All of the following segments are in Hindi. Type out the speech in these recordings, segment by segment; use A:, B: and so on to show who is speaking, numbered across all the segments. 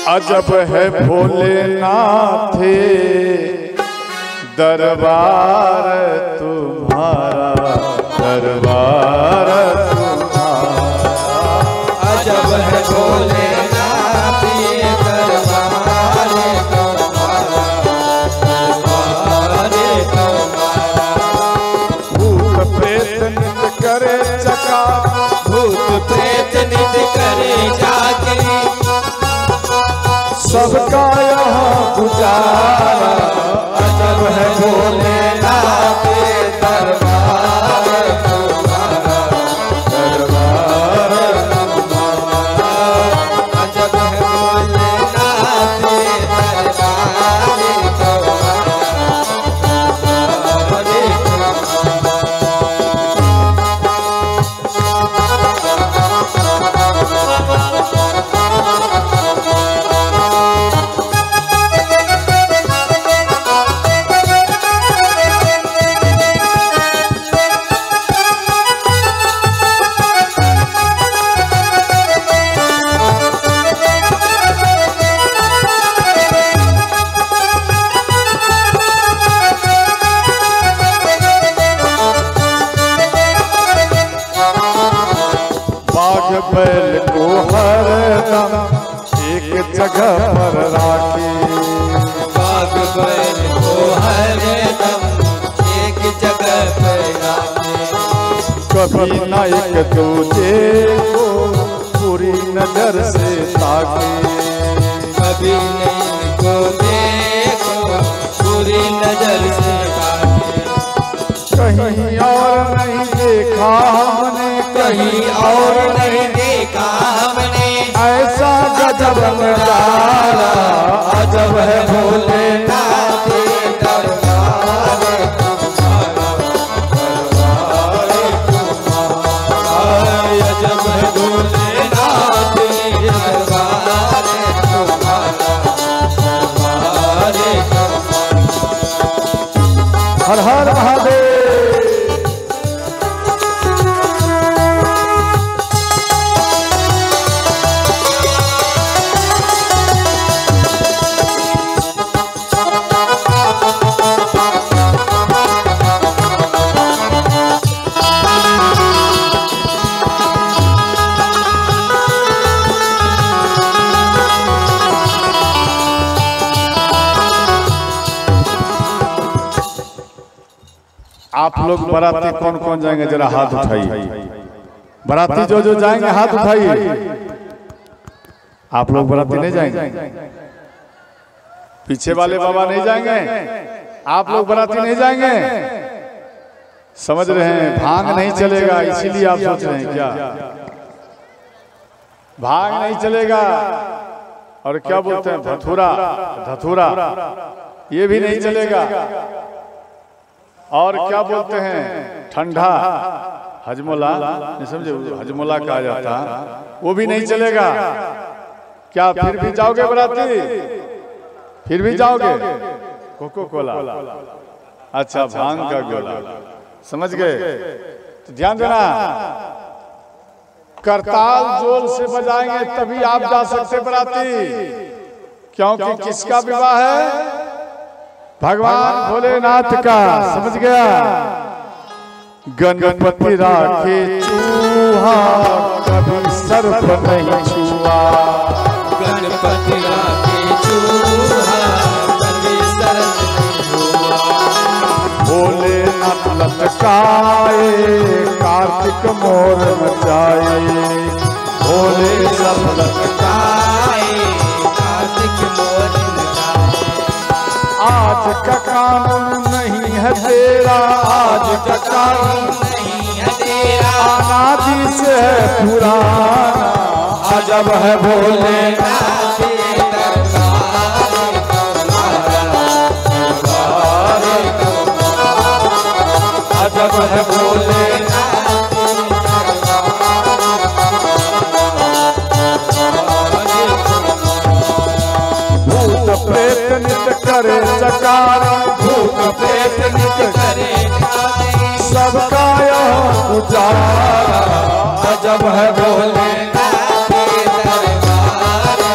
A: अजब है भोलेनाथ दरबार तुम्हारा, दरबार तुम्हारा।
B: अजब है भोलेनाथ दरबार तुम्हारा, दरबार तुम्हारा।
A: भूत प्रेत नित्य करे चका,
B: भूत प्रेत नित्य करे जागरी,
A: सबका यहाँ गुजारा।
B: अजब है भोलेनाथ दरबार तुम्हारा, दरबार तुम्हारा। अजब है भोलेनाथ दरबार तुम्हारा, दरबार
A: बैल को हरदम एक जगह पर राखे,
B: बाग बैल को हरदम एक जगह पर राखे।
A: कभी न एक दूजे को पूरी नजर से ताके,
B: कभी नहीं को देखो पूरी नजर से ताके।
A: कहीं और नहीं देखा हमने,
B: कहीं और नहीं देखा हमने
A: ऐसा गजब नजारा। अजब है भोलेनाथ
B: दरबार तुम्हारा, दरबार तुम्हारा। अजब है भोलेनाथ दरबार तुम्हारा, दरबार तुम्हारा।
A: हर हर महादेव। आप लोग बाराती कौन कौन जाएंगे जरा हाथ उठाइए। बाराती जो जो जाएंगे हाथ उठाइए। आप लोग बाराती नहीं जाएंगे, पीछे वाले बाबा नहीं जाएंगे, आप लोग बाराती नहीं जाएंगे। समझ रहे हैं भांग नहीं चलेगा, इसीलिए आप सोच रहे हैं क्या भांग नहीं चलेगा। और क्या बोलते हैं धतूरा, धतूरा ये भी नहीं चलेगा। और क्या बोलते हैं ठंडा, हजमोला नहीं समझे, हजमोला कहा जाता, वो भी नहीं चलेगा। क्या फिर भी जाओगे बाराती? फिर भी जाओगे? कोको कोला, अच्छा भांग का गोला, समझ गए? तो ध्यान देना, करताल जोर से बजाएंगे तभी आप जा सकते बाराती, क्योंकि किसका विवाह है? भगवान भोलेनाथ का, समझ गया? गणपति राखे चूहा कभी सर्प नहीं छुआ,
B: गणपति राखे चूहा कभी सर्प नहीं छुआ।
A: भोलेनाथ लटकाए कार्तिक मोर मचाए, भोले सब
B: लटकाए कार्तिक मोर मचाए।
A: आज का कानून नहीं है तेरा, आज का कानून
B: नहीं है तेरा,
A: अनादि से है पुराना। अजब है भोलेनाथ
B: दरबार तुम्हारा, दरबार तुम्हारा।
A: अजब है भोलेनाथ भूत प्रेत नित्य करे चकारा, भूत प्रेत नित्य करे सबका यहाँ गुजारा। अजब है भोलेनाथ
B: दरबार तुम्हारा,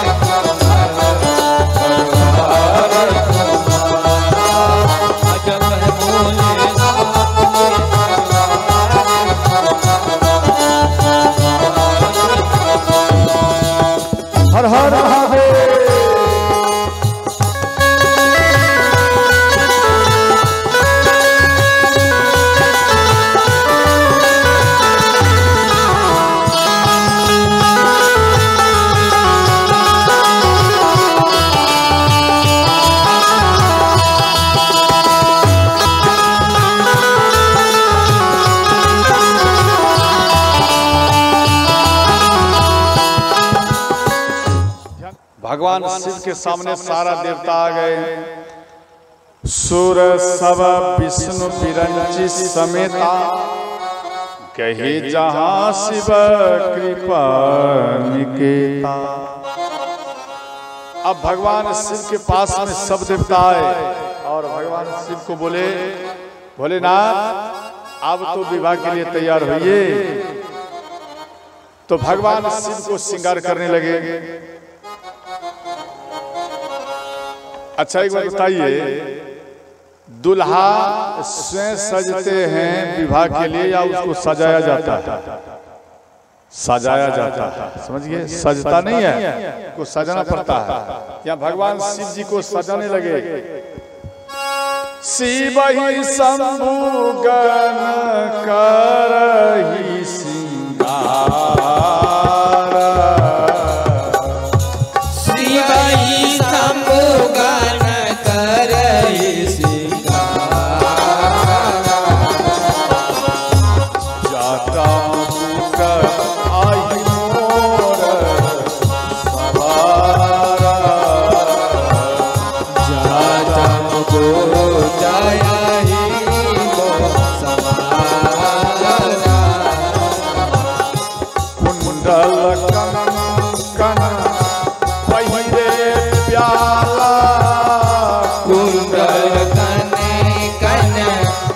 A: भगवान शिव के सामने सारा देवता आ गए। सुर सब विष्णु विरंची समेता, कहे जहां शिव कृपा निकेता। अब भगवान शिव के पास में सब देवता आए और भगवान शिव को बोले, भोलेनाथ अब तो विवाह के लिए तैयार होइए। तो भगवान शिव को श्रृंगार करने लगे। अच्छा एक बात बताइए, दुल्हा स्वयं सजते हैं विवाह के लिए या उसको सजाया जाता है? सजाया जाता है, समझिए, सजता नहीं है, को सजाना पड़ता है। या भगवान शिव जी को सजाने लगे। शिव ही शंभु गण करहि श्रृंगार,
B: शिव ही शंभु गण करहि श्रृंगार,
A: जाता मुख आई मोर सवारा,
B: जाता मुख जाहि मोर सवारा,
A: कुंडल कंकण पहिरे प्याला,
B: कुंडल कने कन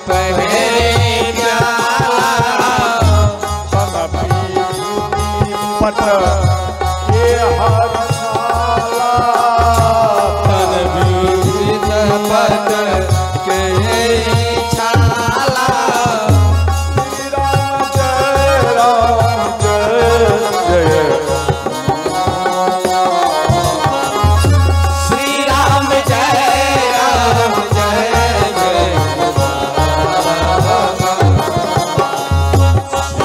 B: पहरे प्याला,
A: पट के हरसाला,
B: तन विविध पट के छाला,
A: जय राम जय जय,
B: श्री राम जय राम जय जय,
A: श्री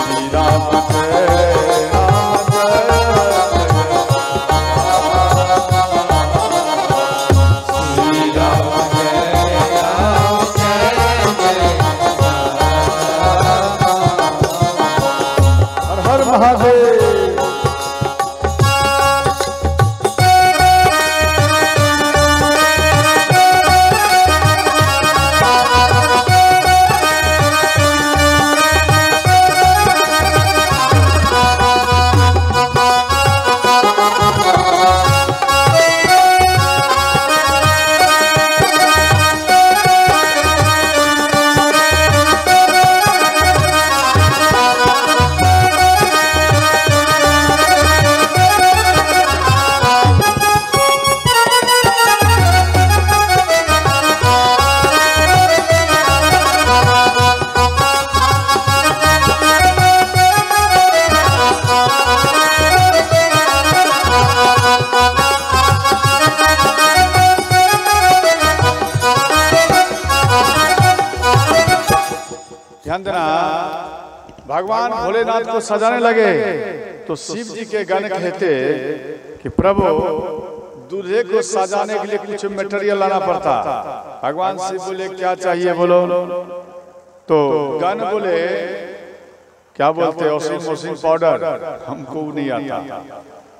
A: राम जय राम
B: श्री राम जय राम जय जय,
A: हर हर महादेव। ध्यान देना, भगवान भोलेनाथ को सजाने लगे तो शिव जी के गाने कहते कि प्रभु दूल्हे को सजाने के लिए कुछ मटेरियल लाना पड़ता। भगवान शिव बोले क्या चाहिए बोलो, तो गान बोले क्या बोलते, ऑसिंग मोसिंग पाउडर, हमको नहीं आता।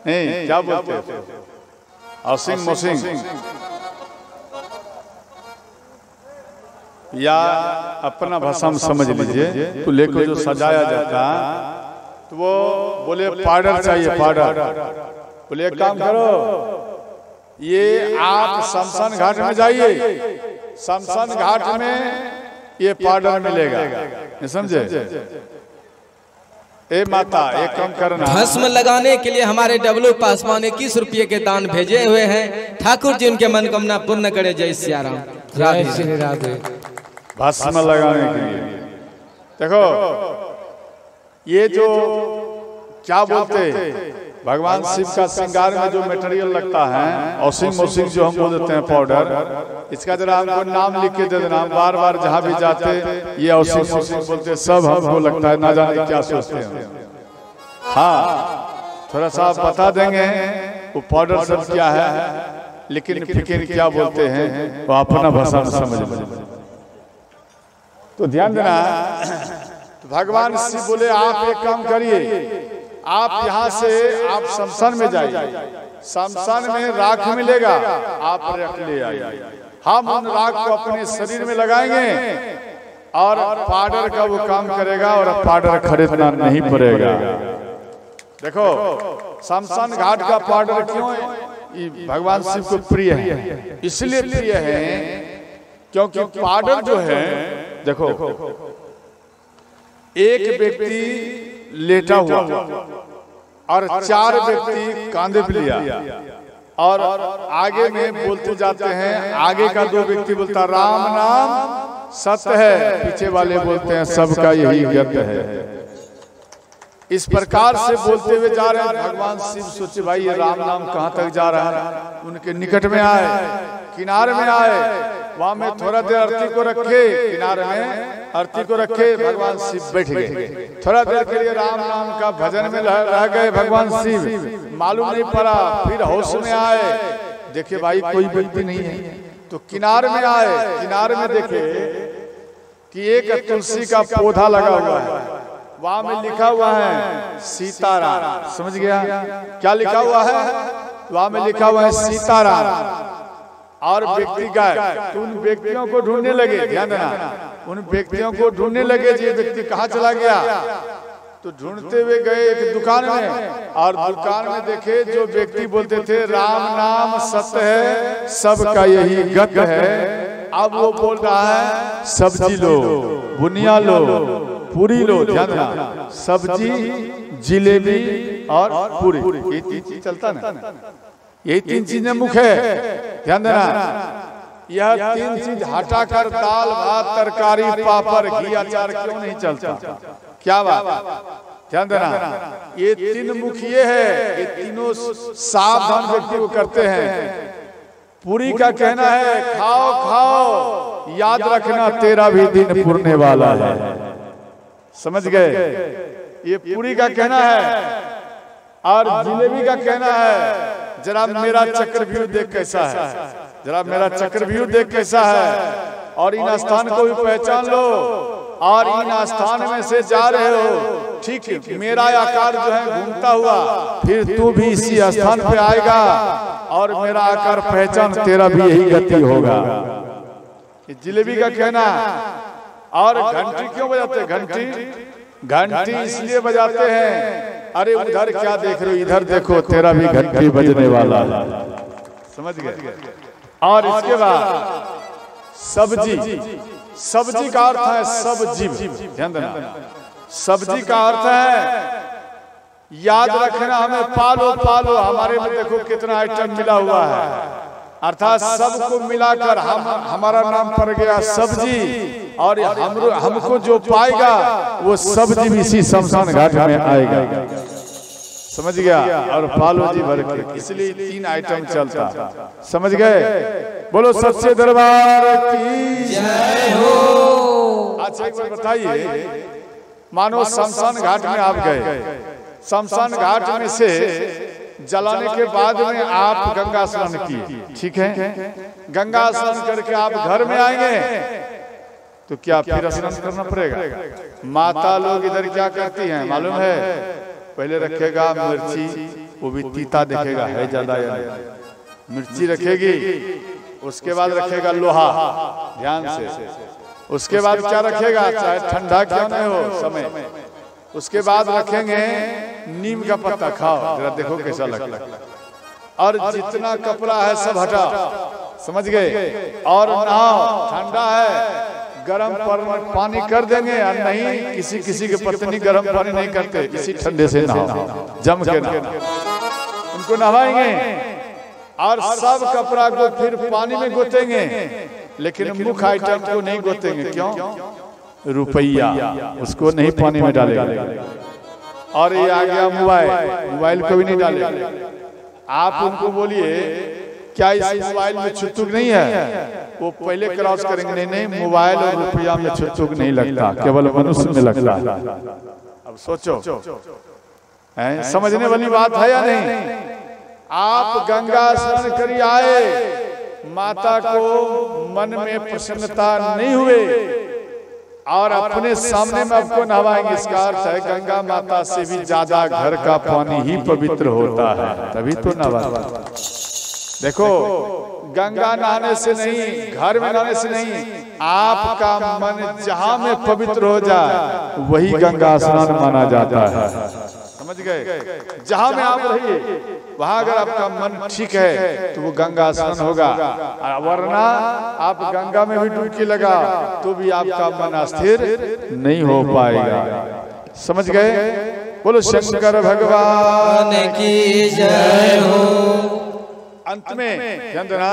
A: नहीं, क्या बोलते, ऑसिंग मोसिंग या अपना भाषा में समझ लीजिए। तो लेकर जो सजाया जाता तो वो बोले पाउडर चाहिए, पाउडर। बोले एक काम करो, ये आप शमशान घाट में जाइए, शमशान घाट में ये पाउडर मिलेगा, समझे? ए माता एक काम करना,
C: भस्म लगाने के लिए हमारे डब्लू पासवान 21 रुपये के दान भेजे हुए हैं। ठाकुर जी उनके मनोकामना पूर्ण करे। जय सिया राम, राधे श्री राधे।
A: भस्म लगाने के लिए देखो, ये जो क्या बोलते भगवान शिव का श्रृंगार में जो मटेरियल लगता है, ऑसिंग मोसिंग जो हम बोल देते हैं पाउडर, इसका जरा हमको नाम लिख के दे देना। हम बार बार जहाँ भी जाते ये ऑसिंग मोसिंग बोलते, सब हमको लगता है ना जाने क्या सोचते हैं। हाँ, थोड़ा सा आप बता देंगे वो पाउडर सब क्या है, लेकिन फिकिर क्या बोलते हैं वो अपना भाषा में समझ लीजिए। तो ध्यान देना, तो भगवान शिव बोले आप एक काम करिए, आप यहाँ से आप शमशान में जाइए, शमशान में राख मिलेगा, आप रख ले आइए। हम उन राख को अपने शरीर में लगाएंगे और पाउडर का वो काम करेगा और पाउडर खरीदना नहीं पड़ेगा। देखो शमशान घाट का पाउडर क्यों है? भगवान शिव को प्रिय है, इसलिए प्रिय है क्योंकि पाउडर जो है, देखो एक व्यक्ति लेटा हुआ और 4 व्यक्ति कांधे पे लिया और आगे में बोलते जाते हैं। आगे का 2 व्यक्ति बोलता राम नाम सत्य है, पीछे वाले बोलते हैं सबका यही गत्य है। इस प्रकार से बोलते हुए जा रहे हैं। भगवान शिव सोचे भाई ये राम नाम कहाँ तक जा रहा है। उनके निकट में आए, किनारे में आए, वहां में थोड़ा देर आरती को रखे, किनारे में आरती को रखे, भगवान शिव बैठ गए। थोड़ा देर के लिए राम नाम का भजन में रह गए भगवान शिव, मालूम नहीं पड़ा। फिर होश में आए, देखे भाई कोई व्यक्ति नहीं है, तो किनारे में आए, किनारे में देखे कि एक तुलसी का पौधा लगा हुआ है, वहां में लिखा हुआ है सीताराम। समझ गया क्या लिखा हुआ है? वहां में लिखा हुआ है सीताराम। और व्यक्ति गए तो उन व्यक्तियों को ढूंढने लगे, ध्यान देना, उन व्यक्तियों को ढूंढने लगे ये व्यक्ति कहाँ चला गया। तो ढूंढते हुए गए एक दुकान में और दुकान में देखे जो व्यक्ति बोलते थे राम नाम सत्य है, सबका यही गत्य है। अब वो बोल रहा है सब्जी लो, बुनिया लो, पूरी लो, ध्यान देना, सब्जी, जिलेबी और पूरी, ये 3 चीज चलता ना, यही 3 चीजें मुख्य है। ध्यान देना, यह 3 चीज हटाकर दाल भात तरकारी पापड़ घी अचार क्यों नहीं चलता? क्या बात? ध्यान देना, ये 3 मुख्य है, ये तीनों सावधान व्यक्ति को करते हैं। पूरी का कहना है खाओ खाओ, याद रखना तेरा भी दिन पुरने वाला है। समझ गए? ये पूरी का कहना है। और जिलेबी का कहना है जरा मेरा चक्रव्यूह देख कैसा है, जरा मेरा चक्रव्यूह देख कैसा है, और इन स्थान को भी पहचान लो, और इन स्थान में से जा रहे हो, ठीक है, मेरा आकार जो है घूमता हुआ, फिर तू भी इसी स्थान पे आएगा और मेरा आकार पहचान, तेरा भी यही गति होगा। ये जिलेबी का कहना। और घंटी क्यों बजाते हैं? घंटी इसलिए बजाते हैं, अरे उधर क्या देख रहे हो, इधर देखो, तेरा भी घंटी बजने वाला है। समझ गए? और इसके बाद सब्जी, सब्जी का अर्थ है सब जीव। ध्यान देना, सब्जी का अर्थ है याद रखना, हमें पालो पालो। हमारे में देखो कितना आइटम मिला हुआ है, अर्थात सबको मिलाकर हमारा नाम पड़ गया सब्जी, और हमको जो पाएगा वो सब्जी भी इसी शमशान घाट में आएगा। समझ गया? और पालो जी भर के, इसलिए 3 आइटम चलता। समझ गए? बोलो सच्चे दरबार की जय हो। अच्छा एक बार बताइए, मानो शमशान घाट में आप गए, शमशान घाट में से जलाने के बाद में आप गंगा स्नान किए, ठीक है, गंगा स्नान करके आप घर में आएंगे तो क्या फिर स्नान करना पड़ेगा? माता लोग इधर क्या करती हैं मालूम है? पहले रखेगा मिर्ची, वो भी तीता देखेगा है ज्यादा या नहीं, मिर्ची रखेगी, उसके बाद रखेगा लोहा, ध्यान से, उसके बाद क्या रखेगा, चाहे ठंडा क्यों नहीं हो समय, उसके बाद रखेंगे नीम का पत्ता, खाओ जरा देखो कैसा लगता है, और जितना कपड़ा है सब हटा। समझ गए? और नहाओ, ठंडा है गरम पानी कर देंगे, और नहीं किसी के पत्नी गरम पानी नहीं करते, इसी ठंडे से नहाओ, जम के नहाओ, उनको नहवाएंगे और सब कपड़ा को फिर पानी में गोतेंगे, लेकिन मुख्य आइटम को नहीं गोतेंगे। क्यों? रुपया, उसको नहीं पानी में डालेंगे। और ये आ गया मोबाइल को भी नहीं डालेंगे। आप उनको बोलिए क्या इस मोबाइल में छुटुक नहीं है, वो पहले क्रॉस करेंगे, नहीं मोबाइल और रुपया में छुटुक नहीं लगता, केवल मनुष्य में लगता है। अब सोचो, समझने वाली बात है या नहीं? आप गंगा स्नान कर आए, माता को मन में प्रसन्नता नहीं हुए, और अपने सामने में आपको नहवाएंगे। इसका अर्थ है गंगा माता से भी ज्यादा घर का पानी ही पवित्र होता है, तभी तो नहवा। देखो गंगा नहाने से नहीं, घर में नहाने से नहीं, आपका मन जहां में पवित्र हो जाए वही गंगा स्नान माना जाता है। समझ गए? जहां में आप रहिए वहां अगर आपका मन ठीक है तो वो गंगा स्नान होगा, वरना आप गंगा में भी डुबकी लगा तो भी आपका मन स्थिर नहीं हो पाएगा। समझ गए? बोलो शंकर भगवान की जय हो। अंत में ध्यान देना,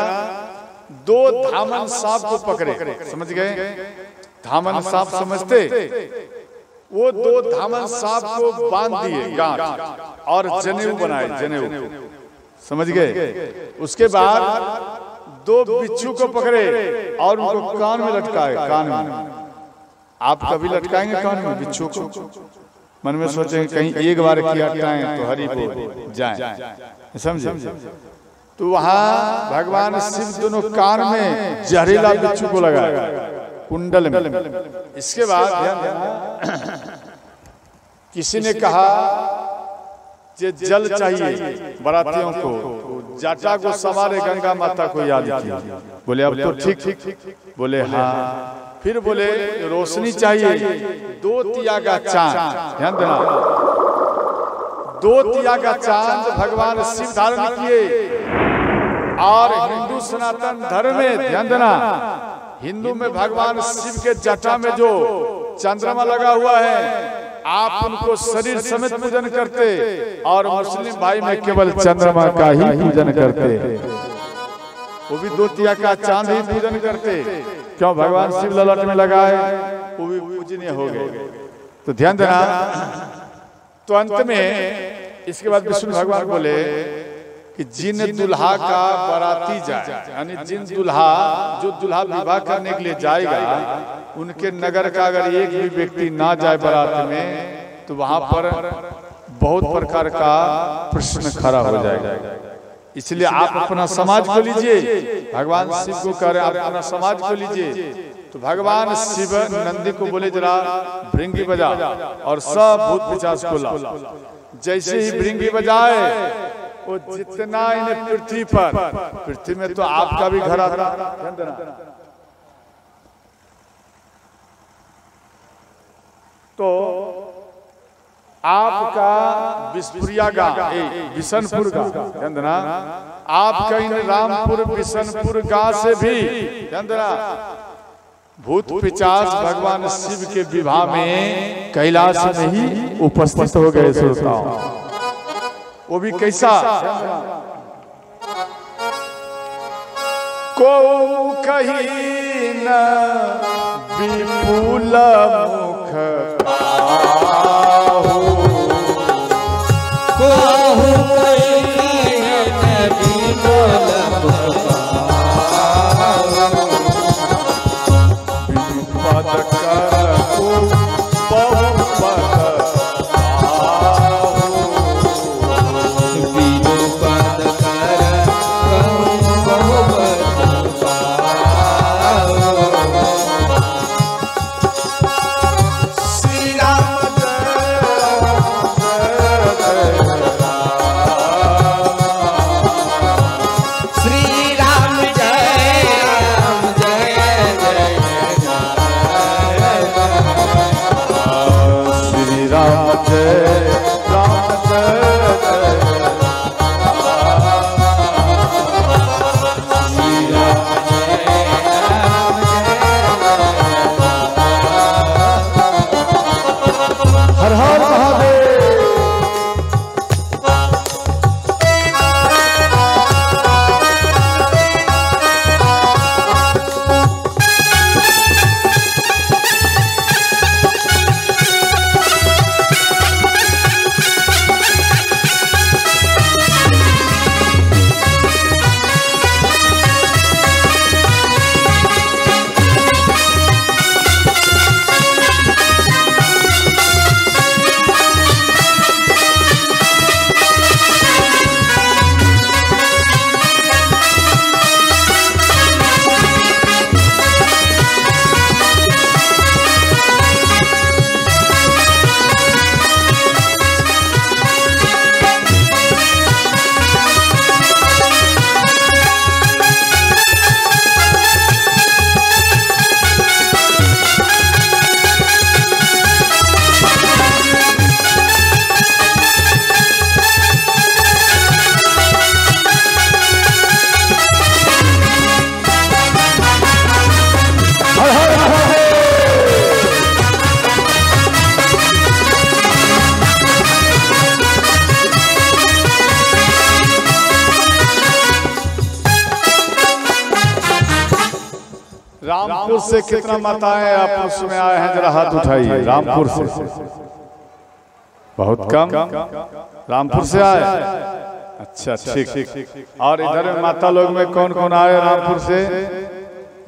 A: दो धामन सांप को पकड़े। समझ गए? धामन सांप समझते? वो दो धामन सांप को बांध दिए गांठ और जनेऊ बनाए, जनेऊ। समझ गए? उसके बाद दो बिच्छू को पकड़े और उनको कान में लटकाए। कान में आप कभी लटकाएंगे कान में बिच्छू को? मन में सोचेंगे कहीं एक बार किया लटकाएं तो हरि बोल जाए। समझे? तो वहां भगवान शिव दोनों कान में जहरीला बिच्छू को लगाया कुंडल में। इसके बाद ध्यान देना, किसी ने कहा कि जल चाहिए बरातियों को, जाटा को संवारे गंगा माता को याद किया। बोले अब तो ठीक। बोले हाँ। फिर बोले रोशनी चाहिए, 2 तिया का चांद। ध्यान देना, 2 तिया का चांद भगवान शिव धारण किए। और हिंदू सनातन धर्म में ध्यान देना, हिंदू में भगवान शिव के जटा में जो चंद्रमा लगा हुआ है आप उनको शरीर समेत पूजन करते, और मुस्लिम भाई में केवल चंद्रमा का ही पूजन करते। वो भी 2 तिया का चांद ही पूजन करते। क्यों? भगवान शिव ललाट में लगाए, वो भी पूजनीय हो गए। तो ध्यान देना। तो अंत में इसके बाद विष्णु भगवान बोले कि जिन दुल्हा का बाराती जाए, यानी जिन दुल्हा जो दुल्हा विवाह करने के लिए जाएगा उनके नगर का अगर एक भी व्यक्ति ना जाए बारात में तो वहां पर बहुत प्रकार का प्रश्न खड़ा हो जाएगा। इसलिए आप अपना समाज को लीजिए। भगवान शिव को कह रहे हैं आप अपना समाज को लीजिए। तो भगवान शिव नंदी को बोले जरा भृंगी बजा और सब भूत पिशाच को ला। जैसे ही भृंगी बजाए वो जितना इन्हें पृथ्वी में तो आपका भी घर आता। तो आपका बिशपुरिया गांव, बिशनपुर गांव, आपका इन रामपुर बिशनपुर गांव से भी भूत पिशाच भगवान शिव के विवाह में कैलाश में ही उपस्थित हो गए श्रोताओं। वो भी कैसा? को कहीं न विपुल मुख पाहु,
B: को कहीं न विपुल मुख पाहु,
A: विपद कर को बहुपद रामपुर से कितना माताएं आप उसमें आए हैं, जरा हाथ उठाइए। रामपुर से बहुत कम, रामपुर से आए। अच्छा ठीक। और इधर में माता लोग में कौन कौन आए रामपुर से?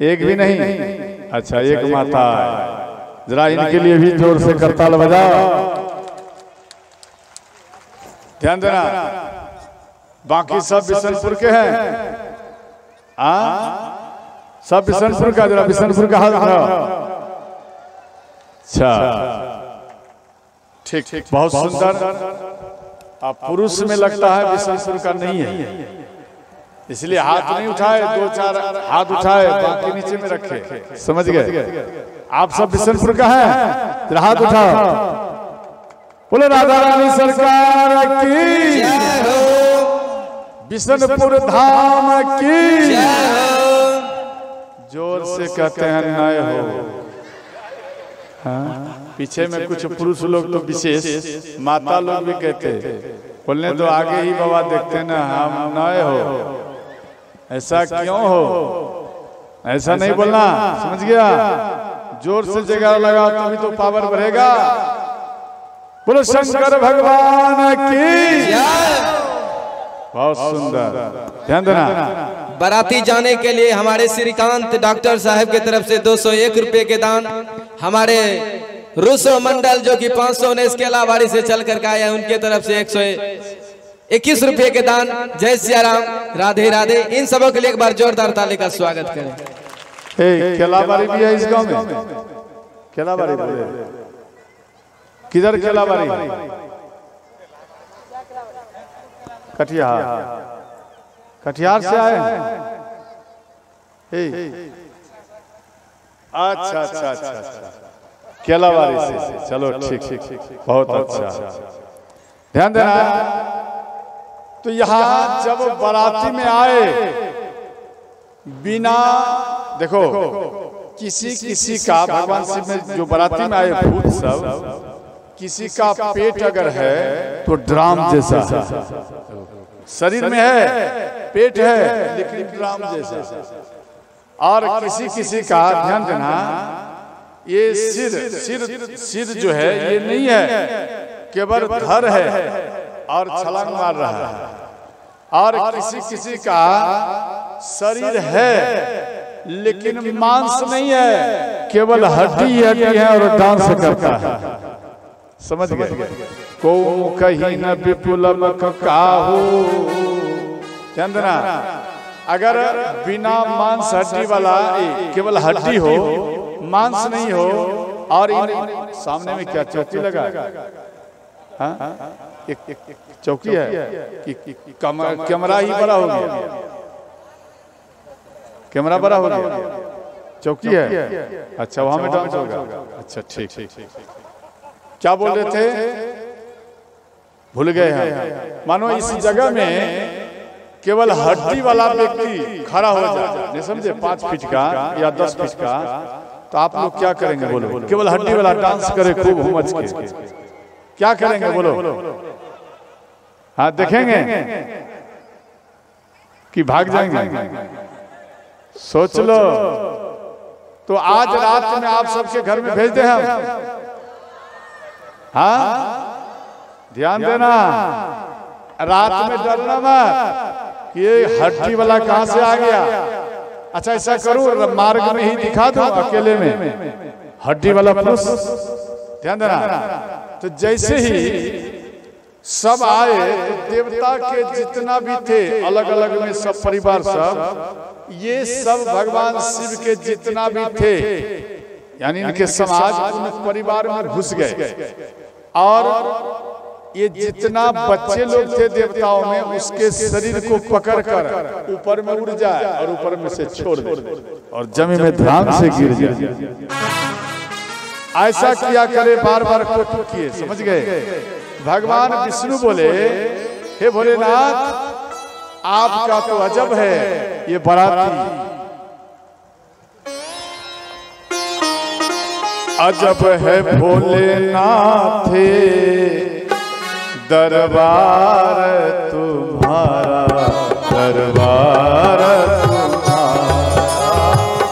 A: एक भी नहीं। अच्छा एक माता है, जरा इनके लिए भी जोर से करताल बजाओ। ध्यान देना, बाकी सब बिशनपुर के हैं। सब बिशनपुर का, जरा बिशनपुर का हाथ उठाओ। अच्छा ठीक, बहुत सुंदर। अब पुरुष में लगता है बिशनपुर का नहीं है, इसलिए हाथ नहीं उठाए, 2-4 हाथ उठाए, बाकी नीचे में रखे। समझ गए? आप सब बिशनपुर का है, जरा हाथ उठाओ। बोले राधा रानी सरकार की, बिशनपुर धाम की। जोर से कहते हैं नय हो। हाँ? पीछे में कुछ पुरुष लोग तो विशेष, माता लोग भी कहते बोलने तो आगे ही बाबा देखते ना, हम नय हो। ऐसा क्यों हो? ऐसा नहीं बोलना, समझ गया? जोर से जगह लगाओ तभी तो पावर बढ़ेगा। बोलो शंकर भगवान की। बहुत सुंदर, ध्यान देना।
C: बाराती जाने के लिए हमारे श्रीकांत डॉक्टर साहब की तरफ से 201 रुपए के दान, हमारे रूसो मंडल जो कि 500 ने इसके अलावाड़ी से चल कर आए हैं, उनके तरफ से 121 रुपए के दान। जय सिया राम, राधे राधे। इन सबों के लिए एक बार जोरदार ताली का स्वागत करें।
A: केलाबाड़ी भी है इस गांव में? केलाबाड़ी किधर? केलाबाड़ी कटिहार से आए हैं। अच्छा, केलाबाड़ी से। चलो ठीक, बहुत अच्छा। ध्यान देना, तो यहाँ जब बाराती में आए, बिना देखो किसी का, भगवान शिव में जो बाराती में आए भूत सब, किसी का पेट अगर है तो ड्राम जैसा शरीर में है, पेट है लेकिन ड्राम जैसा। और किसी का, ध्यान देना, ये सिर जो है ये नहीं है, केवल धर है और छलांग मार रहा है। और किसी का शरीर है लेकिन मांस नहीं है, केवल हड्डी है और डांस करता है। समझ गए? को कहीं न विपुलम काहू। ध्यान देना, अगर बिना मांस हड्डी वाला, केवल हड्डी हो, मांस नहीं हो, और इन सामने में क्या चौकी लगा? एक चौकी है कि कैमरा ही बड़ा हो गया? कैमरा बड़ा हो गया, चौकी है। अच्छा, वहां में डांस होगा। अच्छा ठीक। क्या बोल रहे थे? भूल गए हैं। मानो इस जगह में केवल हड्डी वाला व्यक्ति खड़ा हो जाए, नहीं समझे, 5 फीट का या 10 फीट का, तो आप लोग क्या करेंगे? बोलो। केवल हड्डी वाला डांस करे खूब हुमच के, क्या करेंगे? बोलो। हाँ, देखेंगे कि भाग जाएंगे? सोच लो। तो आज रात में आप सबके घर में भेज दे हम। हाँ, ध्यान देना, रात में डरना मत कि ये हड्डी वाला कहां से आ गया। अच्छा, ऐसा करूं, मार्ग में ही दिखा दूं अकेले में हड्डी वाला पुरुष। ध्यान देना, तो जैसे ही सब आए तो देवता के जितना भी थे अलग अलग में, सब परिवार सब, ये सब भगवान शिव के जितना भी थे, यानी इनके समाज उन परिवार में घुस गए। और ये जितना बच्चे लोग थे देवताओं में, उसके शरीर को पकड़कर ऊपर में उड़ जाए और ऊपर में से छोड़ दे और जमीन में ध्यान से गिर जाए। ऐसा किया करे, बार बार कोशिश किए। समझ गए? भगवान विष्णु बोले, हे भोलेनाथ, आपका तो अजब है ये बाराती, अजब है भोलेनाथ दरबार तुम्हारा, दरबार तुम्हारा।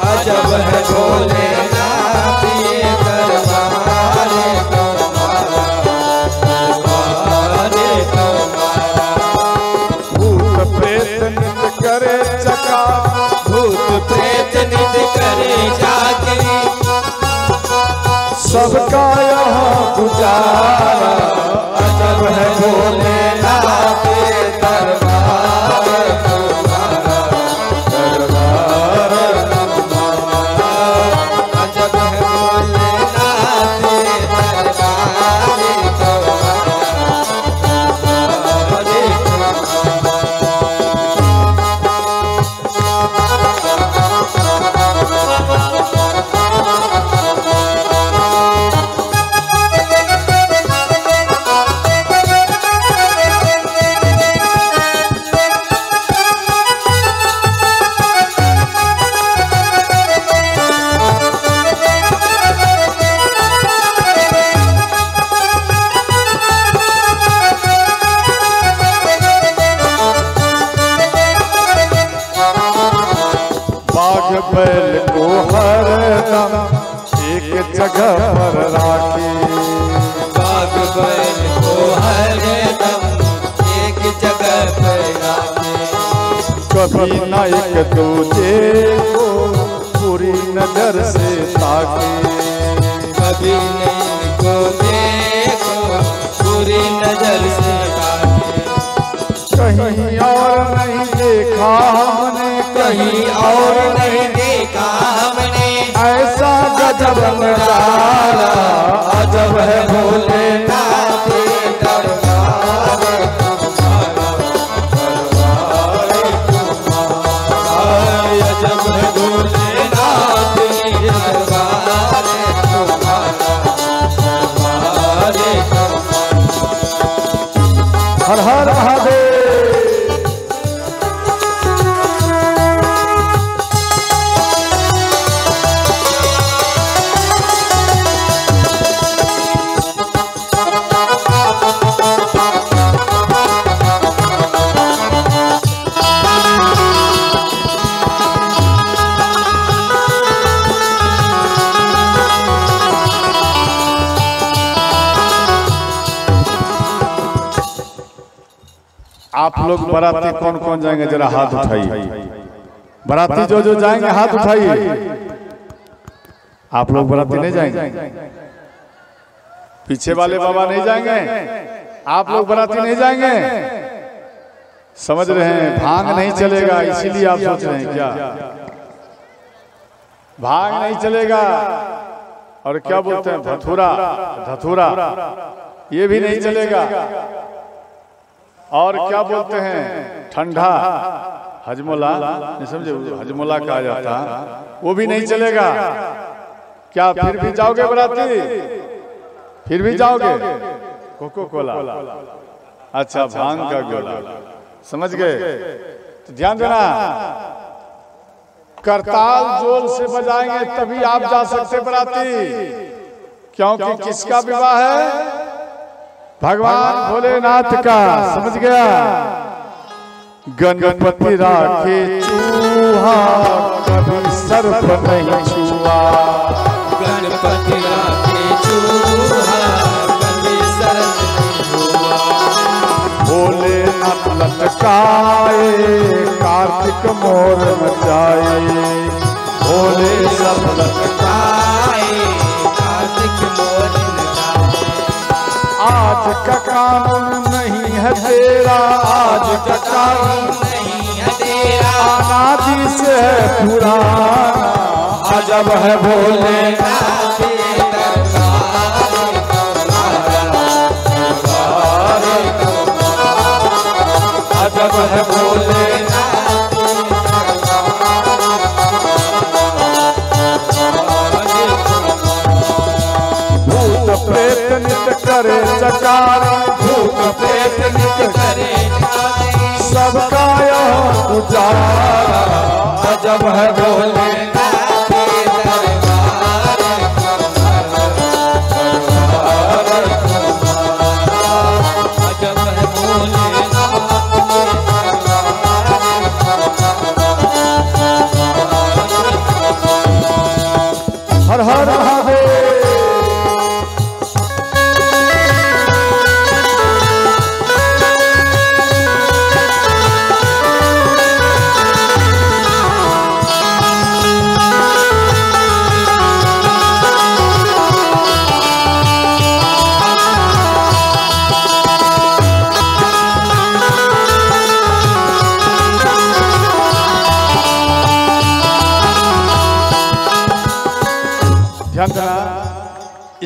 C: अजब
B: है भोलेनाथ ये दरबार तुम्हारा, दरबार तुम्हारा।
A: भूत प्रेत नित्य करे चका,
B: भूत प्रेत नित्य करे जागरी,
A: सबका यहाँ गुजारा।
B: अजब है भोलेनाथ ये दरबार तुम्हारा, दरबार तुम्हारा। अजब है भोलेनाथ ये दरबार
A: बैल को हरदम एक जगह पर राखी,
B: बाग बैल को हरदम एक जगह पर राखे,
A: कभी न एक दूजे को पूरी नजर से ताके,
B: कभी नहीं को देखो पूरी नजर से ताके।
A: कहीं और नहीं देखा हमने,
B: कहीं और नहीं देखा हमने,
A: ऐसा गजब नजारा। अजब है भोलेनाथ
B: ये दरबार तुम्हारा, दरबार तुम्हारा। अजब है भोलेनाथ ये दरबार तुम्हारा, दरबार तुम्हारा।
A: हर हर महादेव। आप लोग बाराती कौन कौन जाएंगे जरा हाथ उठाइए। बाराती जो जो जाएंगे हाथ उठाइए। आप लोग बाराती नहीं जाएंगे, पीछे वाले बाबा नहीं जाएंगे, आप लोग बाराती नहीं जाएंगे। समझ रहे हैं भांग नहीं चलेगा, इसीलिए आप सोच रहे हैं क्या भांग नहीं चलेगा। और क्या बोलते हैं धतूरा, धतूरा ये भी नहीं चलेगा। और क्या बोलते हैं ठंडा, हजमोला नहीं समझे, हजमोला कहा जाता, वो भी नहीं चलेगा। क्या फिर भी जाओगे बराती? फिर भी जाओगे? कोको कोला, अच्छा भांग का गोला, समझ गए? तो ध्यान देना, करताल जोर से बजाएंगे तभी आप जा सकते बराती, क्योंकि किसका विवाह है? भगवान भोलेनाथ का, समझ गया? गणपति राखे चूहा कभी सर्प नहीं छुआ,
B: गणपति राखे चूहा कभी सर्प नहीं हुआ।
A: भोलेनाथ लटकाए कार्तिक मोर मचाए, भोले सब
B: लटकाए कार्तिक मोर मचाए।
A: आज का कानून नहीं है तेरा, आज का कानून
B: नहीं है तेरा,
A: अनादि से है पुराना। अजब है भोलेनाथ
B: ये दरबार तुम्हारा, दरबार तुम्हारा।
A: अजब है
B: भोलेनाथ
A: भूत प्रेत नित्य करे चकार,
B: भूत प्रेत नित्य करे जाए,
A: सबका यह गुजारा। अजब है
B: भोलेनाथ ये दरबार तुम्हारा, दरबार तुम्हारा। अजब है भोलेनाथ ये दरबार तुम्हारा।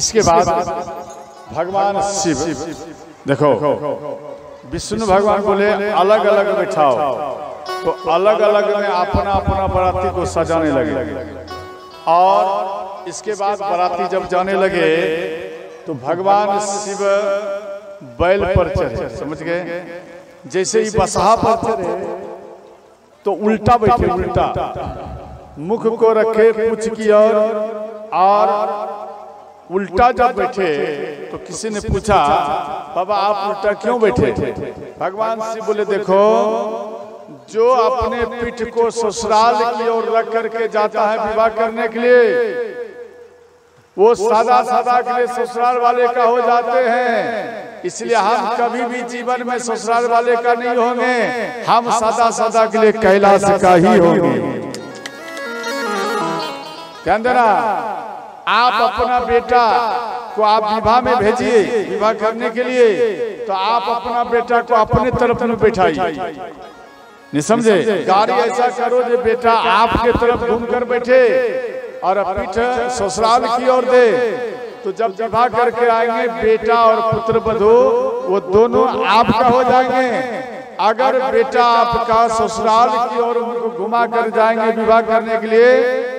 A: इसके बाद भगवान शिव, देखो विष्णु भगवान बोले अलग अलग बैठाओ, तो अलग अलग में अपना अपना बाराती को सजाने लगे। और इसके बाद बाराती जब जाने लगे तो भगवान शिव बैल पर चढ़े, समझ गए? जैसे ही बसहा पर चढ़े तो उल्टा बैठे, उल्टा मुख को रखे पूछ की ओर, और उल्टा जब बैठे तो किसी ने पूछा बाबा आप उल्टा क्यों बैठे? भगवान शिव बोले देखो, जो अपने पीठ को ससुराल की ओर रख करके जाता है विवाह करने के लिए, वो सदा सदा के लिए ससुराल वाले का हो जाते हैं। इसलिए हम कभी भी जीवन में ससुराल वाले का नहीं होंगे, हम सदा सदा के लिए कैलाश का ही होंगे। क्या देना? आप अपना बेटा को आप विवाह में भेजिए विवाह करने के लिए, तो आप अपना बेटा को अपने तरफ में बैठाइए, नहीं समझे? गाड़ी ऐसा करो जो बेटा आपके तरफ घूम कर बैठे और पीठ ससुराल की ओर दे, तो जब विवाह करके आएंगे बेटा और पुत्र वधू वो दोनों आपका हो जाएंगे। अगर बेटा आपका ससुराल की ओर उनको घुमा कर जाएंगे विवाह करने के लिए,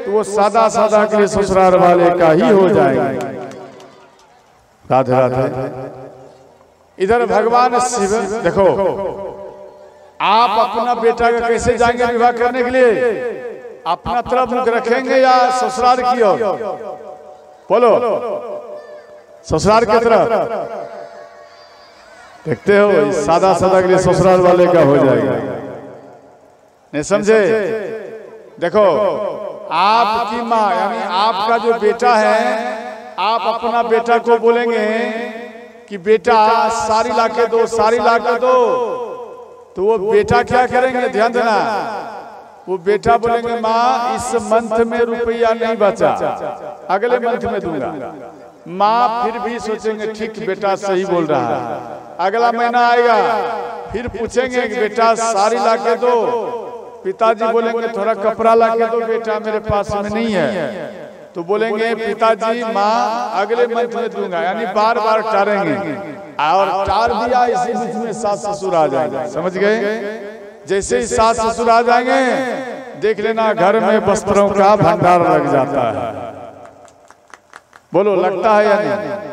A: तो वो सदा सदा के लिए ससुराल वाले का ही हो जाएंगे। राधे राधे। इधर भगवान शिव देखो, आप अपना बेटा का कैसे जाएंगे विवाह करने के लिए? अपना तरफ मुख रखेंगे या ससुराल की ओर? बोलो, ससुराल की तरफ। देखते हो सादा सादा के लिए ससुराल वाले का हो जाएगा, नहीं समझे? देखो आपकी माँ यानी आपका जो बेटा है, आप अपना बेटा को बोलेंगे कि बेटा साड़ी लाके दो, साड़ी लाके दो, तो वो बेटा क्या करेंगे? ध्यान देना, वो बेटा बोलेंगे माँ इस मंथ में रुपया नहीं बचा, अगले मंथ में दूंगा। माँ फिर भी सोचेंगे ठीक बेटा सही बोल रहा है। अगला महीना आएगा फिर पूछेंगे कि बेटा साड़ी लाके दो, पिताजी बोलेंगे थोड़ा कपड़ा लाके दो बेटा मेरे पास में नहीं है, तो बोलेंगे पिताजी माँ अगले मंथ में दूंगा, यानी बार बार टारेंगे। और टार दिया इसी बीच में सास ससुर आ जाएंगे, समझ गए? जैसे ही सास ससुर आ जाएंगे देख लेना घर में वस्त्रों का भंडार लग जाता है। बोलो लगता है या नहीं?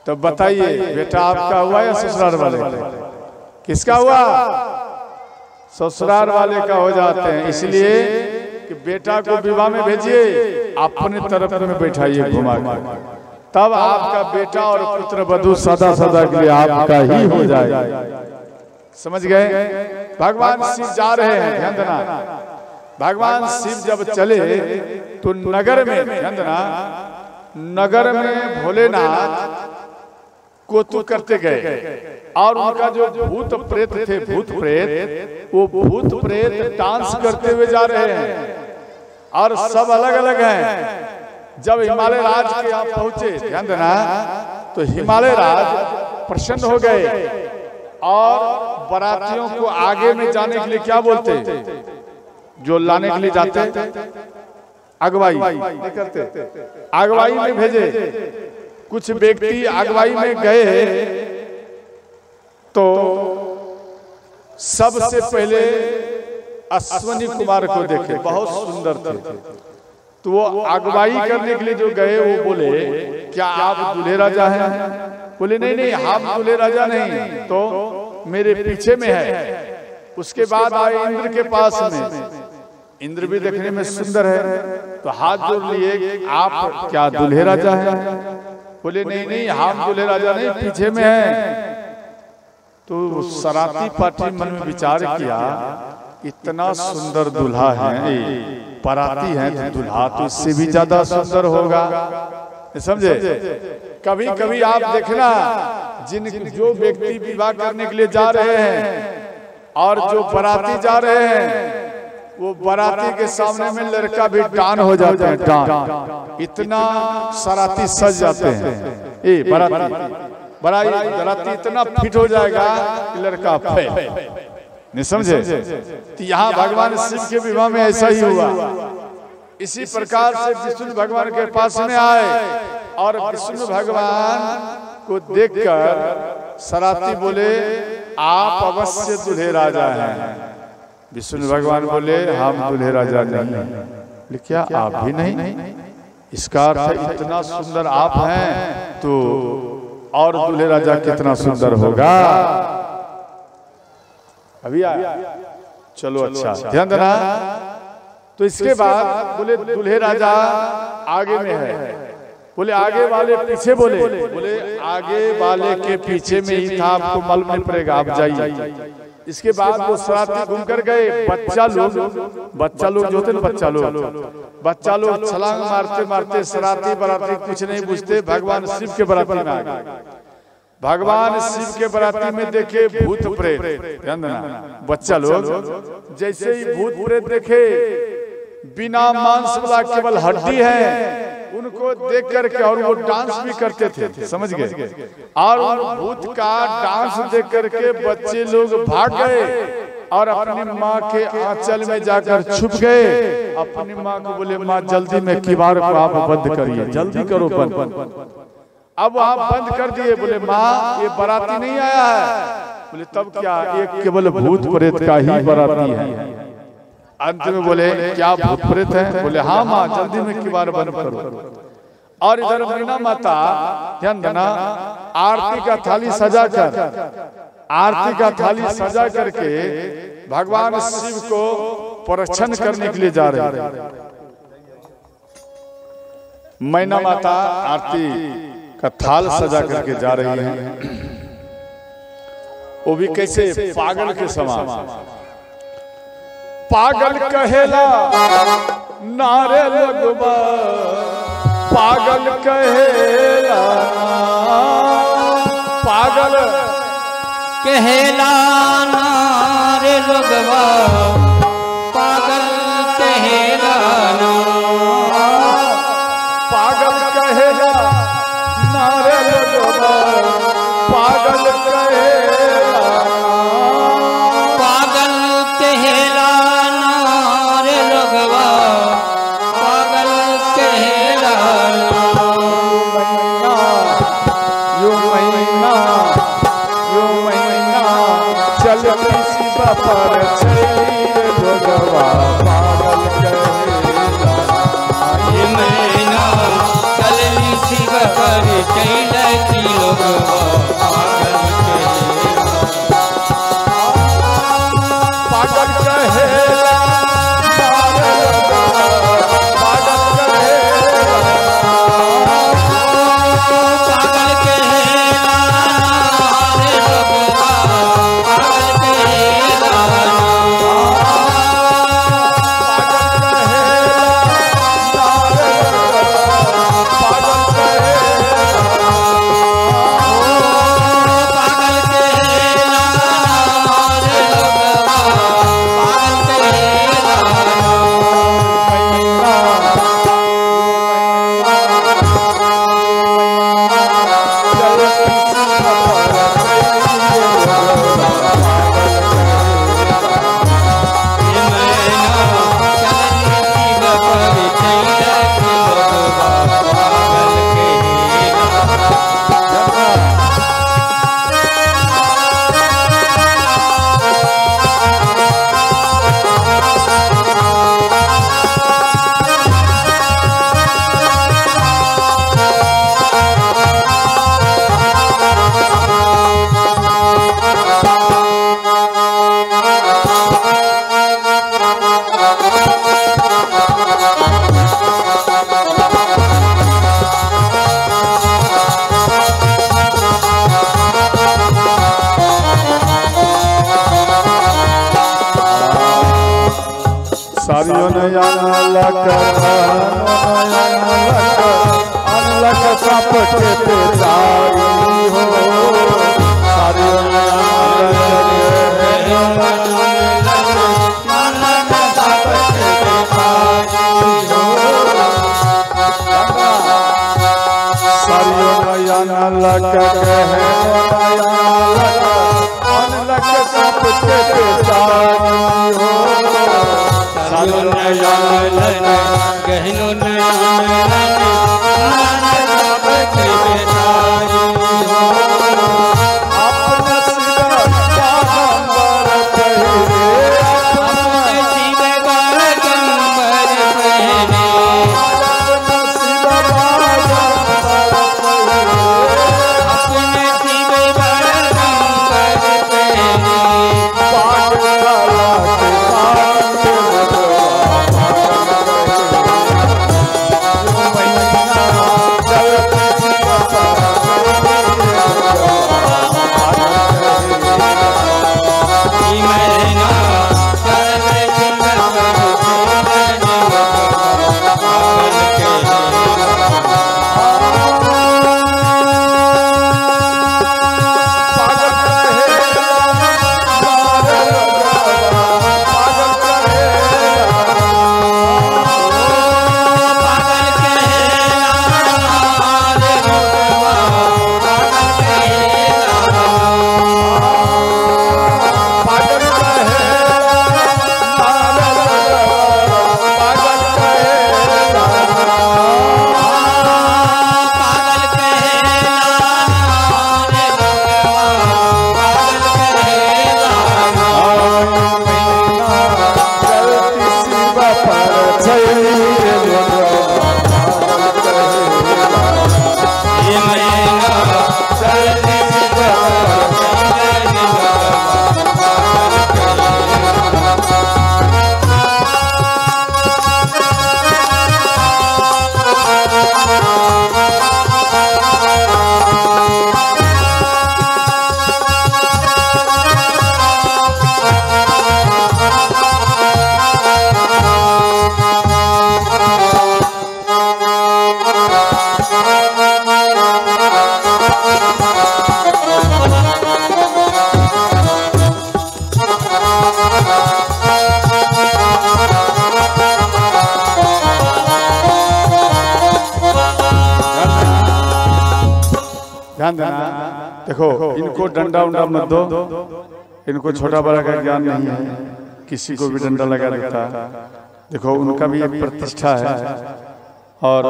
A: तो बताइए बेटा आपका हुआ या ससुराल वाले? किसका हुआ? ससुराल वाले का हो जाते हैं। इसलिए कि बेटा को विवाह में भेजिए, अपने तरफ में बैठाइए घुमा कर, तब आपका बेटा और पुत्र वधू सदा सदा के लिए आपका ही हो जाएगा। समझ गए? भगवान शिव जा रहे हैं, ध्यान देना। भगवान शिव जब चले तो नगर में, ध्यान देना, नगर में भोलेनाथ कोतु करते गए और उनका जो भूत प्रेत थे, भूत प्रेत, वो भूत प्रेत डांस करते हुए जा रहे हैं और सब अलग अलग हैं। जब हिमालय राज के यहाँ पहुंचे, ध्यान देना, तो हिमालय राज प्रसन्न हो गए और बारातियों को आगे में जाने के लिए क्या बोलते? जो लाने के लिए जाते अगवाई नहीं करते, अगवाई में भेजे। कुछ व्यक्ति अगवाई में गए तो सबसे पहले अश्वनी कुमार को देखे, बहुत सुंदर थे, तो वो अगवाई करने के लिए जो गए वो बोले क्या आप दूल्हे राजा हैं? बोले नहीं नहीं हम दूल्हे राजा नहीं, तो मेरे पीछे में है। उसके बाद आए इंद्र के पास में, इंद्र भी देखने में सुंदर है, तो हाथ जोड़ लिए आप क्या दूल्हे राजा हैं? बोले नहीं नहीं हम दूल्हे राजा नहीं, पीछे में है। तो सराती पार्टी मन में विचार किया इतना सुंदर दूल्हा है, पराती है तो दूल्हा तो इससे भी ज्यादा सुंदर होगा, समझे? कभी कभी आप देखना जिन जो व्यक्ति विवाह करने के लिए जा रहे हैं और जो बराती जा रहे हैं, वो बराती के सामने में लड़का भी डान हो जाते हैं, डान, इतना सराती सज जाते हैं। ए बराती इतना फिट हो जाएगा कि लड़का फेल, नहीं समझे? तो यहाँ भगवान शिव के विवाह में ऐसा ही हुआ। इसी प्रकार से विष्णु भगवान के पास में आए और विष्णु भगवान को देखकर सराती बोले आप अवश्य दूल्हे राजा हैं। विष्णु भगवान बोले हम दूल्हे राजा नहीं। क्या आप भी नहीं? इसका अर्थ इतना सुंदर आप हैं तो और दूल्हे राजा कितना सुंदर होगा। अभी आया, चलो अच्छा ध्यान देना। तो इसके बाद बोले दूल्हे राजा आगे में है। बोले आगे वाले पीछे, बोले आगे वाले के पीछे में ही था, आपको मालूम नहीं पड़ेगा, आप जाइए। इसके बाद वो सराती घूम कर गए। बच्चा लोग जो थे ना, बच्चा लोग छलांग मारते मारते सराती बराती कुछ नहीं पूछते भगवान शिव के बराती में आ गए। भगवान शिव के बराती में देखे भूत प्रेत। ध्यान देना, बच्चा लोग जैसे ही भूत प्रेत देखे, बिना मांस वाला केवल हड्डी है, उनको देख करके और वो डांस भी करते थे, समझ गए। और उन भूत का डांस देख करके बच्चे लोग भाग गए और अपनी माँ के आंचल में जाकर छुप गए। अपनी माँ को बोले माँ जल्दी में किवाड़ को आप बंद करिए, जल्दी करो बंद। अब आप बंद कर दिए। बोले माँ ये बाराती नहीं आया है। बोले तब क्या, एक केवल भूत प्रेत का ही बाराती है। अंत में बोले क्या भूत प्रेत है? बोले हाँ माँ जल्दी में किवाड़ बंद करो। और इधर मीना माता, ध्यान देना, आरती का थाली सजा करके भगवान शिव को प्रदक्षिण करने के लिए जा रहे हैं। मैना माता आरती का थाल सजा करके जा रही है। वो भी कैसे, पागल के समान। पागल कहेला नारे लगवा, पागल कहेला, पागल
B: कहेला नारे लगवा, पागल कहेला ना,
A: पागल कहेला नारे लगवा, पागल कहेला,
B: पागल कहेला नारे लगवा, पागल कहेला
A: यो महीना चलती शिव पर चैर भगवा, पागल कहेला।
B: ये महीना चलती शिव पर चैर लगवा, पागल
A: पागल कहेला, पागल कहेला,
B: पागल कहेला नारे लगवा, पागल कहेला
A: सारियों ने अनलक सप के पेचारी हो, सारियों ने अनलक सप के पेचारी हो,
B: गहनो
A: देखो इनको डंडा उंडा मत दो, इनको छोटा बड़ा का ज्ञान नहीं है, किसी को भी डंडा लगा देता। देखो उनका भी एक प्रतिष्ठा है, और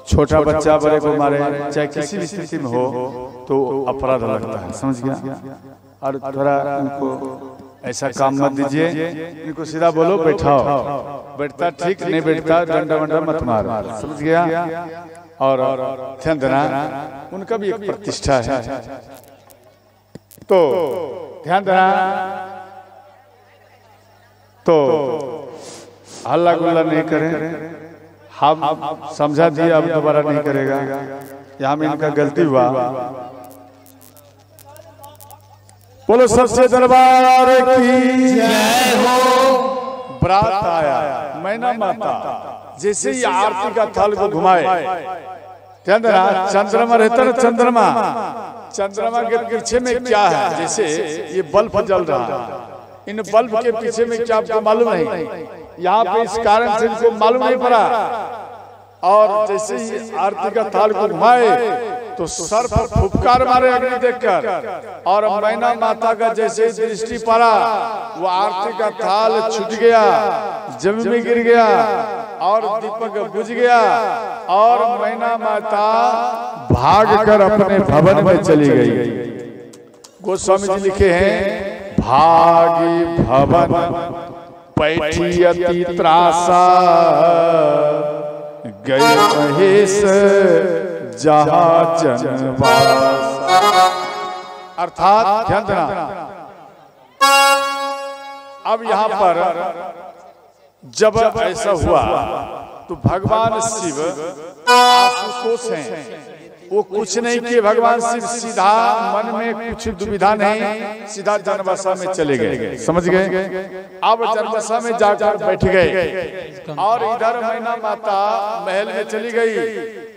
A: छोटा बच्चा बड़े को मारे चाहे किसी भी स्थिति में हो तो अपराध लगता है, समझ गया। और थोड़ा इनको ऐसा काम मत दीजिए, इनको सीधा बोलो बैठाओ, बैठता ठीक नहीं बैठता डंडा वंडा मत मार, समझ गया। और ध्यान देना उनका भी एक प्रतिष्ठा है, तो ध्यान देना। तो हल्ला गुल्ला नहीं करें, हम समझा दिए अब दोबारा नहीं करेगा, यहाँ में इनका गलती हुआ। बोलो सबसे दरबार की जय हो। बरात आया, मैना माता जैसे ही आरती का थाल को घुमाए, चंद्रमा रहता ना, चंद्रमा के पीछे में क्या है, जैसे ये बल्ब जल रहा है, इन बल्ब के पीछे में क्या आपको मालूम नहीं, यहाँ पे इस कारण से इनको मालूम नहीं पड़ा। और जैसे ही आरती का थाल को घुमाए तो सर पर फुफकार मारे अग्नि देखकर, और मैना माता का जैसे ही दृष्टि पड़ा वो आरती का थाल छूट गया, जमीन में गिर गया और दीपक बुझ गया, और मैना माता भागकर अपने भवन में चली गई। गोस्वामी जी लिखे हैं, भागी भवन बैठी अति त्रासा, गए महेश जहाँ जनवास। अर्थात ध्यान देना, अब यहाँ पर जब ऐसा हुआ तो भगवान शिव आशुतोष हैं, वो कुछ नहीं किए। भगवान शिव सीधा मन में कुछ दुविधा नहीं, सीधा जनवासा में चले गए, समझ गए। अब जनवासा में जाकर बैठ गए, और इधर मैना माता महल में चली गई,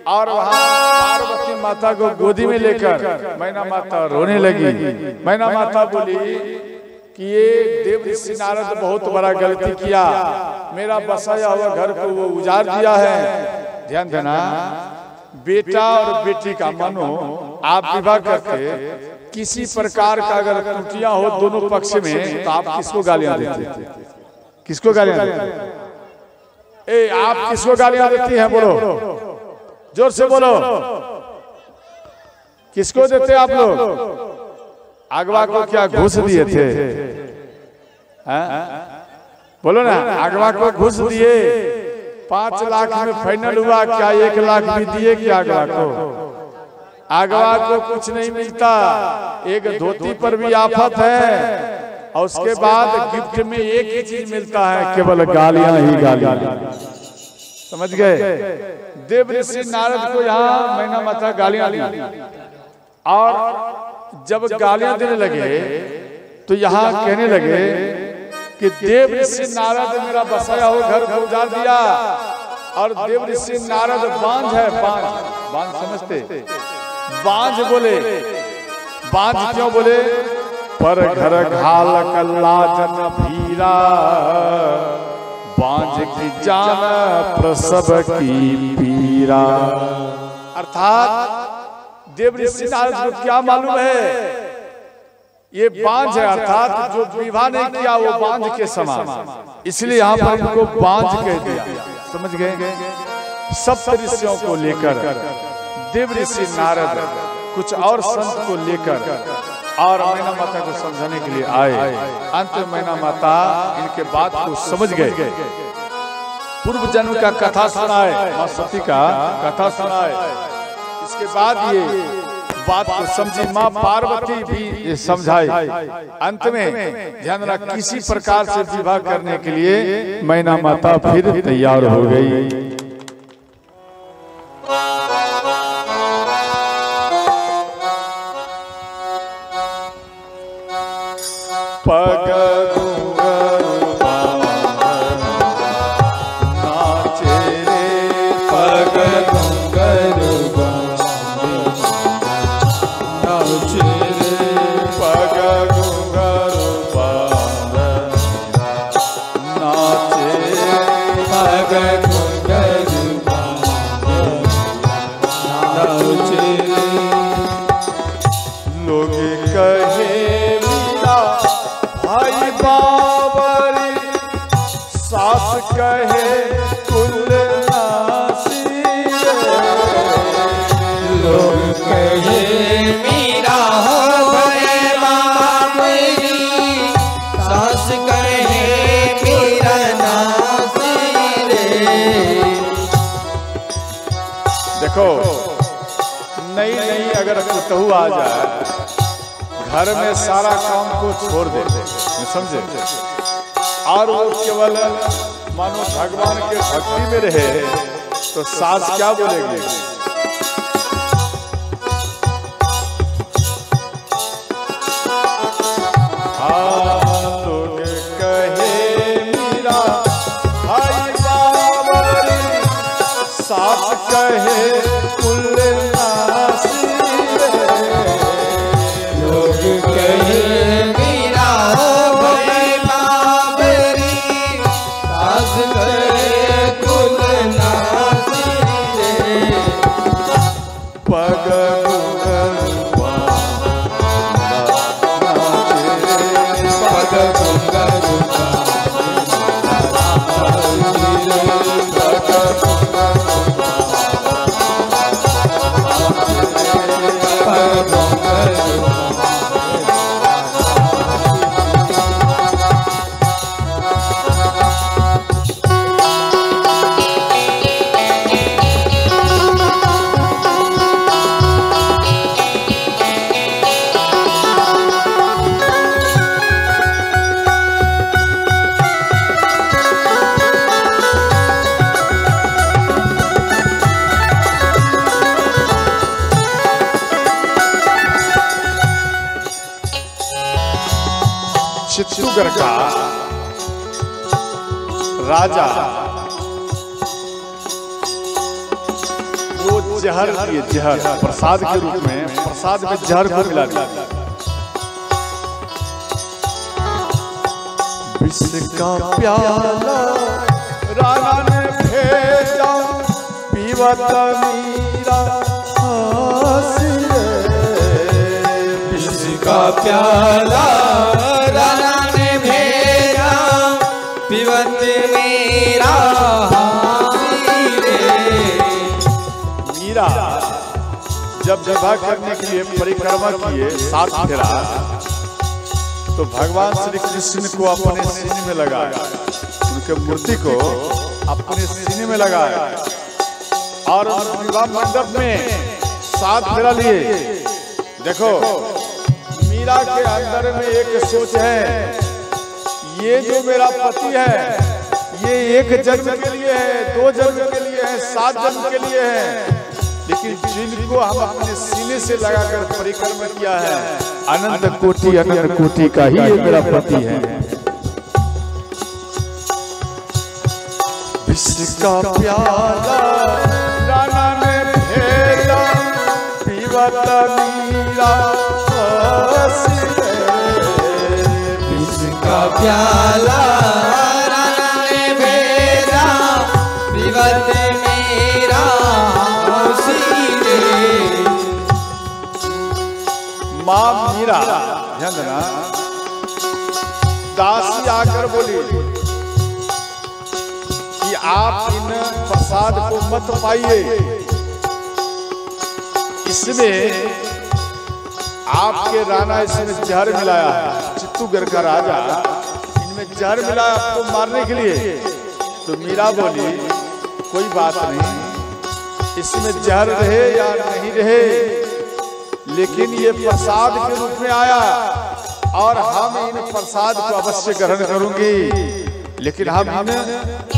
A: और वहाँ पार्वती माता को गोदी में लेकर मैना माता रोने लगी। मैना माता बोली कि ये देव ऋषि नारद बहुत बड़ा गलती किया, मेरा बसाया हुआ घर को वो उजाड़ दिया है। ध्यान देना, बेटा और बेटी का मानो आप विवाह करके किसी प्रकार का अगर त्रुटियां हो दोनों पक्ष में, तो आप किसको गालियां देते? किसको गालियां देते? ए आप किसको गालियां देती हैं? बोलो, जोर से बोलो, किसको देते आप लोग? अगवा को क्या घूस दिए थे? बोलो ना, अगवा को घूस दिए, 5 लाख में फाइनल हुआ, क्या 1 लाख भी दिए क्या अगवा को? अगवा को कुछ नहीं मिलता, एक धोती पर भी आफत है, और उसके बाद गिफ्ट में एक ही चीज मिलता है, केवल गालियां ही गालियां। समझ गए? देव ऋषि नारद को यहाँ मैना माता गालियां दी, और जब गालियां देने लगे तो यहाँ कहने लगे कि देव ऋषि नारद मेरा बसाया हो घर को उजाड़ दिया। और देव ऋषि नारद बांझ है, बांझ समझते? बांझ बोले, बांझ क्यों बोले? पर घर घाल कल्ला जन भीरा, बांझ की जान प्रसव की पीरा। अर्थात देव ऋषि नारद को क्या मालूम है ये बांझ है, अर्थात जो विवाह नहीं किया वो बांझ के समान, इसलिए यहाँ पर इनको बांझ कह दिया। समझ गए? सप्त ऋषियों को लेकर देव ऋषि नारद कुछ और संत को लेकर और मैना माता को समझाने के लिए आए। अंत में मैना माता इनके बात को समझ गए, पूर्व जन्म का कथा सुनाए, मां सती का कथा सुनाए। इसके बाद ये बात को समझी, मां पार्वती भी समझाई। अंत में ध्यान रखना, किसी प्रकार से विवाह करने के लिए मैना माता फिर तैयार हो गई। पग नाचे रे, पग नाचे रे, पग नाचे कहे कुल नासी
B: लोग कहे मीरा भय बाबरी, सास कहे मीरा नासी रे।
A: देखो नई नई अगर पुतहू आ जाए घर में सारा काम को छोड़ दे, समझे, और वो केवल मानो भगवान के भक्ति में रहे तो सास क्या बोलेगी? लोग कहे मीरा भाई बाबरी, सास कहे कुल नासी रे।
B: लोग कहे मीरा भय बाबरी, सास कहे कुल नासी रे।
A: पग घुंघरुआ
B: पग घुंघरुआ
A: चित्तूगढ़ का राजा वो जहर दिए, जहर प्रसाद के रूप में, प्रसाद में जहर को मिला दिया। विष का प्याला राजा ने भेजा, पीवत मीरा हंसी रे।
B: विष का प्याला राजा ने भेजा, पीवत मीरा हंसी रे।
A: मीरा जब विवाह करने के लिए परिक्रमा किए 7 फेरा, तो भगवान श्री कृष्ण को अपने सीने में लगाया, उनके मूर्ति को अपने सीने में लगाया और विवाह मंडप में 7 फेरा लिए। देखो मीरा के अंदर में एक सोच है, ये जो मेरा पति है ये 1 जन्म के लिए है, 2 जन्म के लिए है, 7 जन्म के लिए है, लेकिन जिनको हम अपने सीने से लगाकर परिक्रमा किया है अनंत कोटि का ही ये मेरा पति है। विष का प्याला राना ने भेजा, पीवत मीरा हंसी रे।
B: विष का प्याला राजा ने भेजा, पीवत मीरा हंसी रे।
A: माँ मीरा ध्यान देना, दासी आकर बोली कि आप इन प्रसाद को मत पाइए, इसमें आपके राणा इसमें जहर मिलाया है, चित्तूगढ़ का राजा इनमें जहर मिलाया आपको मारने के लिए। तो मीरा बोली कोई बात नहीं, इसमें जहर रहे या नहीं रहे, लेकिन ये प्रसाद के रूप में आया और हम इन प्रसाद को अवश्य ग्रहण करूंगी, लेकिन हम इन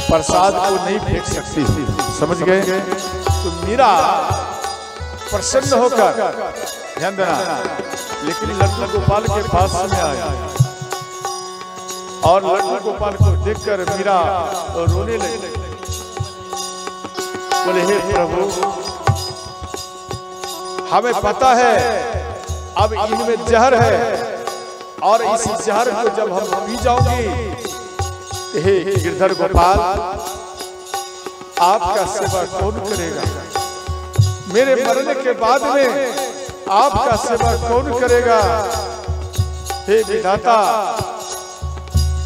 A: प्रसाद को नहीं फेंक सकती। समझ गए? तो मीरा प्रसन्न होकर, ध्यान देना, लेकिन लड्डू गोपाल के पास में आया और लड्डू गोपाल को देखकर मीरा रोने लगी। बोले हे प्रभु, हमें पता है अब इनमें जहर है और इस जहर को जब हम पी जाओगी, हे गिरधर गोपाल, आपका सेवा कौन करेगा? मेरे मरने के बाद में आपका सेवा कौन करेगा? हे विधाता।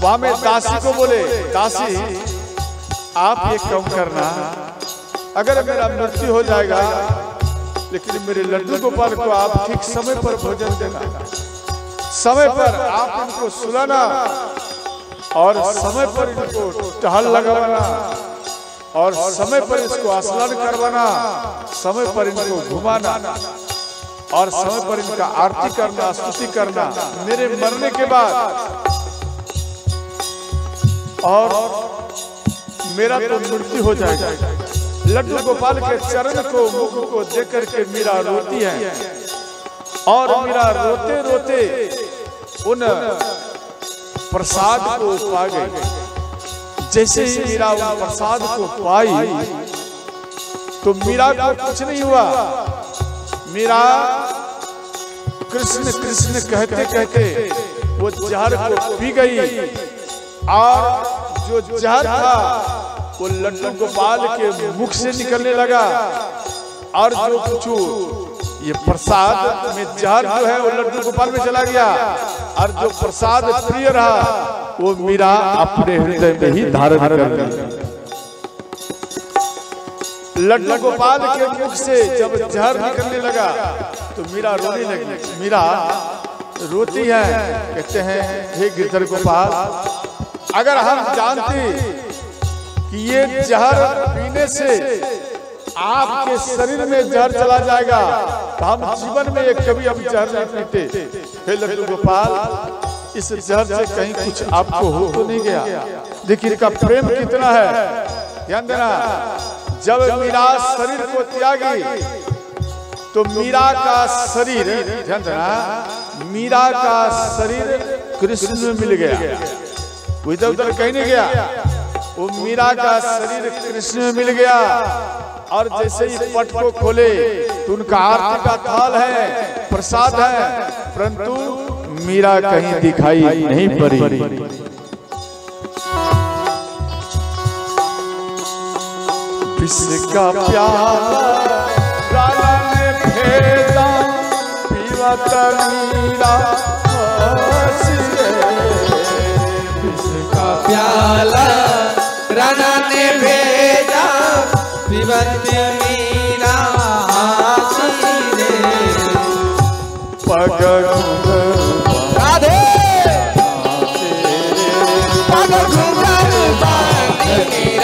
A: वहां में दासी को बोले, दासी आप ये कम करना, अगर मेरा मृत्यु हो जाएगा लेकिन मेरे लड्डू गोपाल को आप ठीक समय पर भोजन देना, समय पर आप इनको सुलाना और समय पर इनको टहल लगाना और समय पर इसको स्नान करवाना, समय पर इनको घुमाना और समय पर इनका आरती करना, स्तुति करना। मेरे मरने के बाद और मेरा तो मृत्यु हो जाएगा, लड्डू गोपाल के चरण को मुख को देख करके मीरा रोती है और मीरा रोते रोते उन प्रसाद को पा गई। जैसे ही मीरा उन प्रसाद को पाई तो मीरा को कुछ नहीं हुआ। मीरा कृष्ण कृष्ण कहते कहते वो जहर को पी गई और जो जहर था वो लड्डू गोपाल के मुख से निकलने लगा और जो कुछ ये प्रसाद में जहर जो है वो लड्डू गोपाल में चला गया और जो प्रसाद प्रिय रहा वो मीरा अपने हृदय में ही धारण कर ली। लड्डू गोपाल के मुख से जब जहर निकलने लगा तो मीरा रोने लगी। मीरा रोती है, कहते हैं हे गिरधर गोपाल, अगर हम जानते कि ये जहर पीने से आपके शरीर में जहर चला जाएगा तो हम जीवन में कभी अब जहर नहीं पीते। हे लड्डू गोपाल, इस जहर से कहीं कुछ आपको हो तो नहीं गया? देखिए इनका प्रेम कितना है, ध्यान देना। जब मीरा शरीर को त्यागी तो मीरा का शरीर, ध्यान देना, मीरा का शरीर कृष्ण में मिल गया, वो इधर उधर कहीं नहीं गया। वो मीरा का शरीर कृष्ण में मिल गया और जैसे ही पट को खोले तो उनका आरती का थाल है, प्रसाद है, परंतु मीरा कहीं दिखाई नहीं पड़ी। इसका प्याला राला ने भेजा पीवत मीरा
C: इसका प्याला राना ने भेजा पीवत मीरा
A: पग
C: राधे पग घुंघरू बांध के